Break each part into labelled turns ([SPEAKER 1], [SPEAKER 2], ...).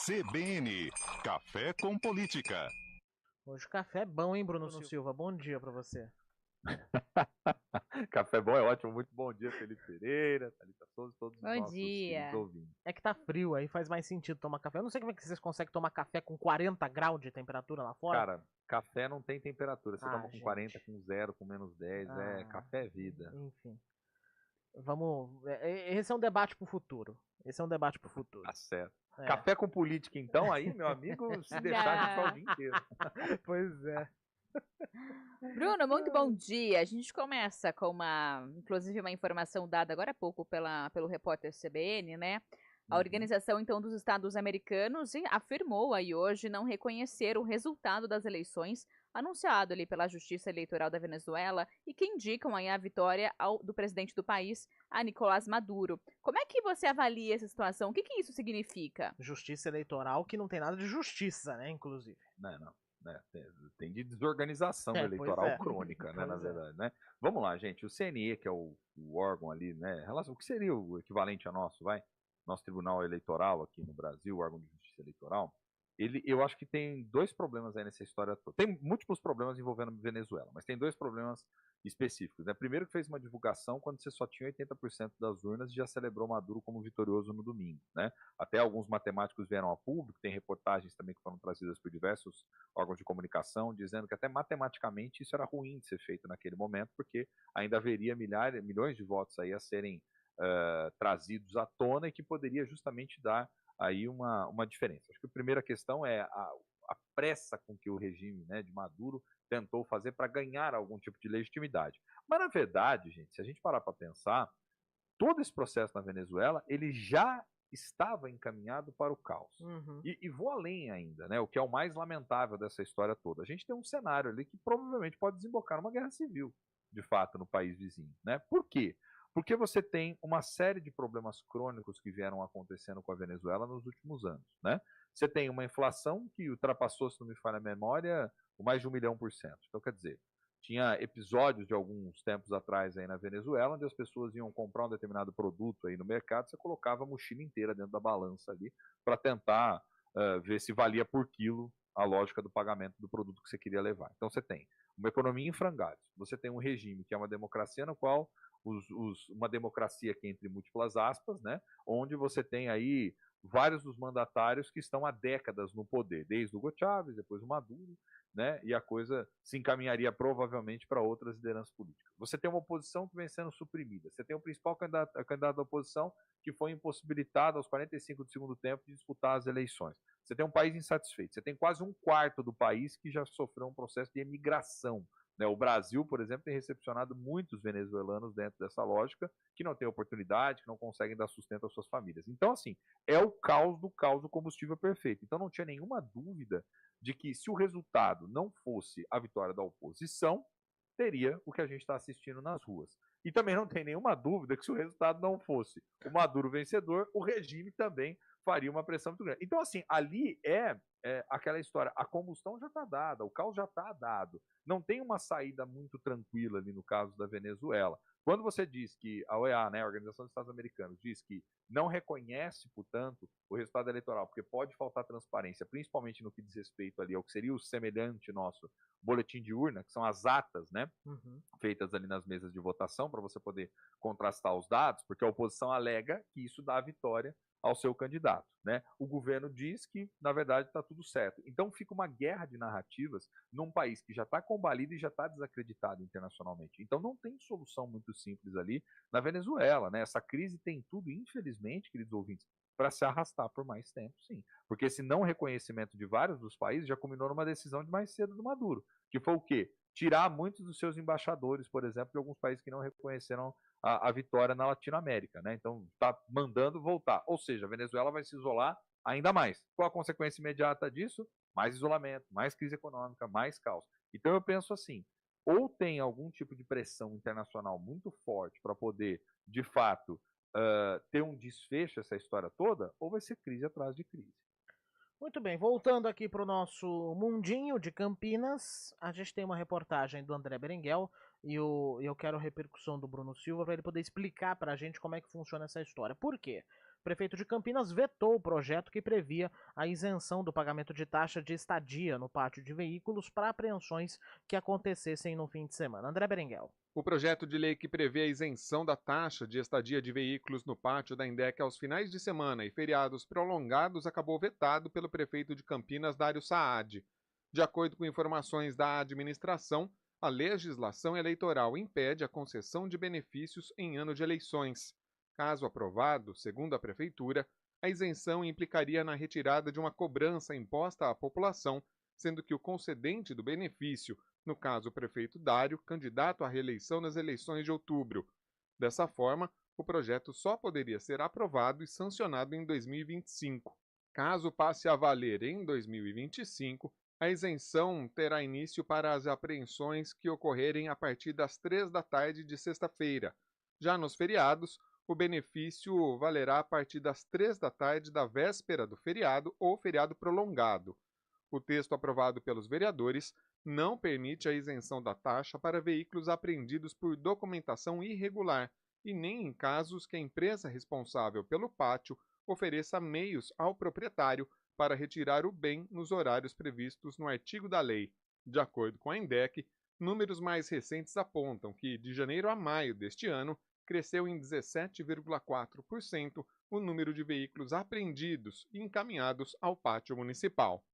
[SPEAKER 1] CBN, Café com Política.
[SPEAKER 2] Hoje o café é bom, hein, Bruno Silva? Bom dia pra você.
[SPEAKER 3] Café bom é ótimo, muito bom dia, Felipe Pereira, Thalita Souza e todos os nossos queridos ouvintes.
[SPEAKER 2] É que tá frio, aí faz mais sentido tomar café. Eu não sei como é que vocês conseguem tomar café com 40 graus de temperatura lá fora.
[SPEAKER 3] Cara, café não tem temperatura, você toma com
[SPEAKER 2] gente.
[SPEAKER 3] 40, com 0, com menos 10, café é vida.
[SPEAKER 2] Enfim. Vamos. Esse é um debate pro futuro.
[SPEAKER 3] Tá certo.
[SPEAKER 2] É.
[SPEAKER 3] Café com política, então, aí, meu amigo, se deixar a gente vai o dia inteiro.
[SPEAKER 2] Pois é.
[SPEAKER 4] Bruno, muito bom dia. A gente começa com inclusive uma informação dada agora há pouco pelo repórter CBN, né? A Organização, então, dos Estados Americanos afirmou aí hoje não reconhecer o resultado das eleições anunciado ali pela Justiça Eleitoral da Venezuela e que indicam aí a vitória do presidente do país, a Nicolás Maduro. Como é que você avalia essa situação? O que isso significa?
[SPEAKER 2] Justiça eleitoral que não tem nada de justiça, né, inclusive.
[SPEAKER 3] Não. Tem de desorganização eleitoral crônica, né, na verdade, né? Vamos lá, gente, o CNE, que é o órgão ali, né, o que seria o equivalente a nosso Tribunal Eleitoral aqui no Brasil, o órgão de justiça eleitoral, eu acho que tem dois problemas aí nessa história toda. Tem múltiplos problemas envolvendo a Venezuela, mas tem dois problemas específicos, né? Primeiro, que fez uma divulgação quando você só tinha 80% das urnas e já celebrou Maduro como vitorioso no domingo, né? Até alguns matemáticos vieram a público, tem reportagens também que foram trazidas por diversos órgãos de comunicação, dizendo que até matematicamente isso era ruim de ser feito naquele momento, porque ainda haveria milhões de votos aí a serem trazidos à tona e que poderia justamente dar aí uma diferença. Acho que a primeira questão é a pressa com que o regime, né, de Maduro tentou fazer para ganhar algum tipo de legitimidade. Mas, na verdade, gente, se a gente parar para pensar, todo esse processo na Venezuela, ele já estava encaminhado para o caos. E vou além ainda, né, o que é o mais lamentável dessa história toda. A gente tem um cenário ali que provavelmente pode desembocar numa guerra civil, de fato, no país vizinho, né? Por quê? Porque você tem uma série de problemas crônicos que vieram acontecendo com a Venezuela nos últimos anos, né? Você tem uma inflação que ultrapassou, se não me falha a memória, mais de 1 milhão %. Então, quer dizer, tinha episódios de alguns tempos atrás aí na Venezuela, onde as pessoas iam comprar um determinado produto aí no mercado, você colocava a mochila inteira dentro da balança ali para tentar ver se valia por quilo a lógica do pagamento do produto que você queria levar. Então, você tem uma economia em frangalhos, você tem um regime que é uma democracia no qual uma democracia que entre múltiplas aspas, né, onde você tem aí vários dos mandatários que estão há décadas no poder, desde o Hugo Chávez, depois o Maduro, né, e a coisa se encaminharia provavelmente para outras lideranças políticas. Você tem uma oposição que vem sendo suprimida, você tem o principal candidato da oposição que foi impossibilitado aos 45 do segundo tempo de disputar as eleições. Você tem um país insatisfeito, você tem quase um quarto do país que já sofreu um processo de emigração. O Brasil, por exemplo, tem recepcionado muitos venezuelanos dentro dessa lógica, que não têm oportunidade, que não conseguem dar sustento às suas famílias. Então, assim, é o caos do combustível perfeito. Então, não tinha nenhuma dúvida de que, se o resultado não fosse a vitória da oposição, teria o que a gente está assistindo nas ruas. E também não tem nenhuma dúvida que, se o resultado não fosse o Maduro vencedor, o regime também faria uma pressão muito grande. Então, assim, ali é aquela história, a combustão já está dada, o caos já está dado. Não tem uma saída muito tranquila ali no caso da Venezuela. Quando você diz que a OEA, né, a Organização dos Estados Americanos, diz que não reconhece, portanto, o resultado eleitoral, porque pode faltar transparência, principalmente no que diz respeito ali ao que seria o semelhante nosso boletim de urna, que são as atas, né, feitas ali nas mesas de votação, para você poder contrastar os dados, porque a oposição alega que isso dá a vitória ao seu candidato, né? O governo diz que, na verdade, está tudo certo. Então fica uma guerra de narrativas num país que já está combalido e já está desacreditado internacionalmente. Então não tem solução muito simples ali na Venezuela, né? Essa crise tem tudo, infelizmente, queridos ouvintes, para se arrastar por mais tempo, sim. Porque esse não reconhecimento de vários dos países já culminou numa decisão de mais cedo do Maduro, que foi o quê? Tirar muitos dos seus embaixadores, por exemplo, de alguns países que não reconheceram a vitória na Latinoamérica, né? Então está mandando voltar. Ou seja, a Venezuela vai se isolar ainda mais. Qual a consequência imediata disso? Mais isolamento, mais crise econômica, mais caos. Então eu penso assim, ou tem algum tipo de pressão internacional muito forte para poder, de fato, ter um desfecho essa história toda, ou vai ser crise atrás de crise.
[SPEAKER 2] Muito bem, voltando aqui para o nosso mundinho de Campinas, a gente tem uma reportagem do André Berenguel e eu quero a repercussão do Bruno Silva para ele poder explicar para a gente como é que funciona essa história. Por quê? O prefeito de Campinas vetou o projeto que previa a isenção do pagamento de taxa de estadia no pátio de veículos para apreensões que acontecessem no fim de semana. André Berenguel.
[SPEAKER 5] O projeto de lei que prevê a isenção da taxa de estadia de veículos no pátio da Indec aos finais de semana e feriados prolongados acabou vetado pelo prefeito de Campinas, Dário Saad. De acordo com informações da administração, a legislação eleitoral impede a concessão de benefícios em ano de eleições. Caso aprovado, segundo a Prefeitura, a isenção implicaria na retirada de uma cobrança imposta à população, sendo que o concedente do benefício, no caso o prefeito Dário, candidato à reeleição nas eleições de outubro. Dessa forma, o projeto só poderia ser aprovado e sancionado em 2025. Caso passe a valer em 2025, a isenção terá início para as apreensões que ocorrerem a partir das 3 da tarde de sexta-feira. Já nos feriados, o benefício valerá a partir das 3 da tarde da véspera do feriado ou feriado prolongado. O texto aprovado pelos vereadores não permite a isenção da taxa para veículos apreendidos por documentação irregular e nem em casos que a empresa responsável pelo pátio ofereça meios ao proprietário para retirar o bem nos horários previstos no artigo da lei. De acordo com a Indec, números mais recentes apontam que, de janeiro a maio deste ano, cresceu em 17,4% o número de veículos apreendidos e encaminhados ao pátio municipal.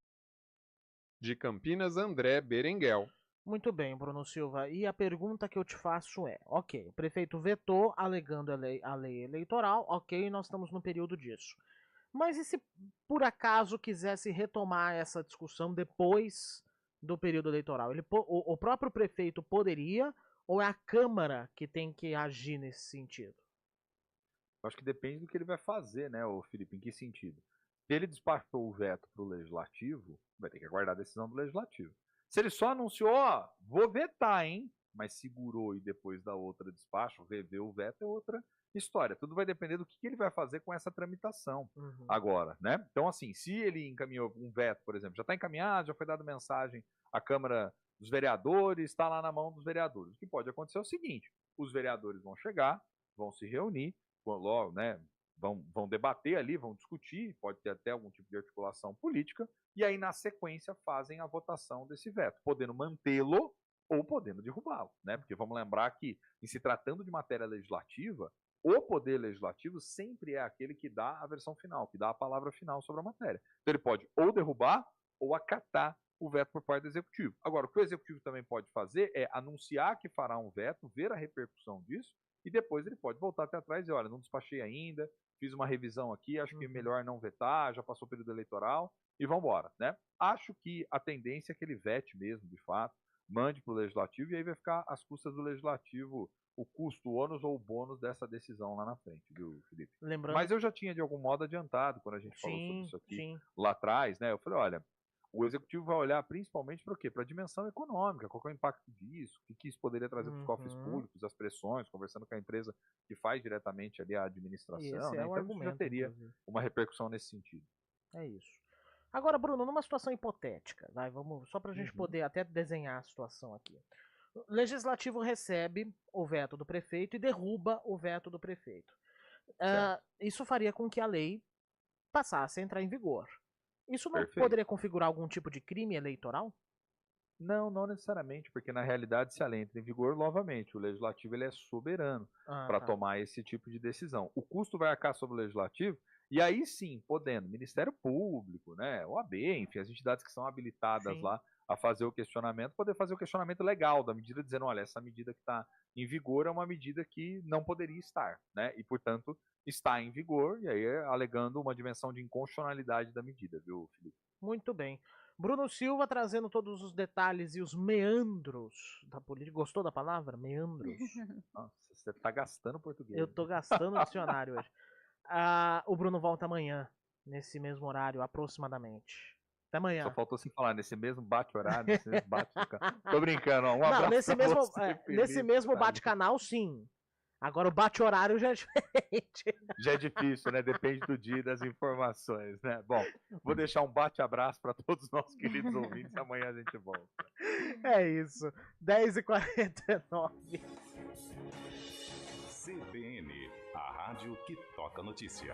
[SPEAKER 5] De Campinas, André Berenguel.
[SPEAKER 2] Muito bem, Bruno Silva. E a pergunta que eu te faço é, ok, o prefeito vetou alegando a lei eleitoral, ok, nós estamos no período disso. Mas e se por acaso quisesse retomar essa discussão depois do período eleitoral? O próprio prefeito poderia ou é a Câmara que tem que agir nesse sentido?
[SPEAKER 3] Acho que depende do que ele vai fazer, né, Felipe? Em que sentido? Se ele despachou o veto para o Legislativo, vai ter que aguardar a decisão do Legislativo. Se ele só anunciou, ó, vou vetar, hein? Mas segurou e depois da outra despacho, rever o veto é outra história. Tudo vai depender do que ele vai fazer com essa tramitação agora, né? Então, assim, se ele encaminhou um veto, por exemplo, já está encaminhado, já foi dada mensagem à Câmara dos Vereadores, está lá na mão dos vereadores. O que pode acontecer é o seguinte, os vereadores vão chegar, vão se reunir, logo, né? Vão debater ali, vão discutir, pode ter até algum tipo de articulação política, e aí, na sequência, fazem a votação desse veto, podendo mantê-lo ou podendo derrubá-lo, né? Porque vamos lembrar que, em se tratando de matéria legislativa, o poder legislativo sempre é aquele que dá a versão final, que dá a palavra final sobre a matéria. Então ele pode ou derrubar ou acatar o veto por parte do executivo. Agora, o que o executivo também pode fazer é anunciar que fará um veto, ver a repercussão disso, e depois ele pode voltar até atrás e dizer, olha, não despachei ainda, fiz uma revisão aqui, acho que é melhor não vetar, já passou o período eleitoral, e vamos embora, né? Acho que a tendência é que ele vete mesmo, de fato, mande para o Legislativo, e aí vai ficar às custas do Legislativo o custo, o ônus ou o bônus dessa decisão lá na frente, viu, Felipe?
[SPEAKER 2] Lembrando...
[SPEAKER 3] Mas eu já tinha, de algum modo, adiantado, quando a gente falou sobre isso aqui lá atrás, né? Eu falei, olha, o Executivo vai olhar principalmente para o quê? Para a dimensão econômica, qual é o impacto disso, o que isso poderia trazer para os cofres públicos, as pressões, conversando com a empresa que faz diretamente ali a administração, né? Então isso já teria uma repercussão nesse sentido.
[SPEAKER 2] É isso. Agora, Bruno, numa situação hipotética, vamos, só para a gente poder até desenhar a situação aqui. O Legislativo recebe o veto do prefeito e derruba o veto do prefeito. Isso faria com que a lei passasse a entrar em vigor. Isso não poderia configurar algum tipo de crime eleitoral?
[SPEAKER 3] Não, não necessariamente, porque na realidade, se a lei entra em vigor, novamente, o Legislativo ele é soberano para tomar esse tipo de decisão. O custo vai arcar sobre o Legislativo, e aí sim, podendo, Ministério Público, né, OAB, enfim, as entidades que são habilitadas lá a fazer o questionamento, poder fazer o questionamento legal da medida, dizendo, olha, essa medida que está em vigor é uma medida que não poderia estar, né, e portanto está em vigor, e aí alegando uma dimensão de inconstitucionalidade da medida, viu, Felipe?
[SPEAKER 2] Muito bem. Bruno Silva trazendo todos os detalhes e os meandros da política. Gostou da palavra? Meandros.
[SPEAKER 3] Nossa, você está gastando português.
[SPEAKER 2] Eu estou gastando o dicionário hoje. O Bruno volta amanhã, nesse mesmo horário, aproximadamente. Até amanhã.
[SPEAKER 3] Só faltou assim falar, nesse mesmo bate-horário, nesse mesmo bate-canal. Tô brincando, ó. Um abraço.
[SPEAKER 2] Não, nesse mesmo bate-canal, sim. Agora o bate-horário já é diferente.
[SPEAKER 3] Já é difícil, né? Depende do dia e das informações, né? Bom, vou deixar um bate-abraço para todos os nossos queridos ouvintes e amanhã a gente volta.
[SPEAKER 2] É isso. 10h49.
[SPEAKER 1] CBN, a a rádio que toca notícia.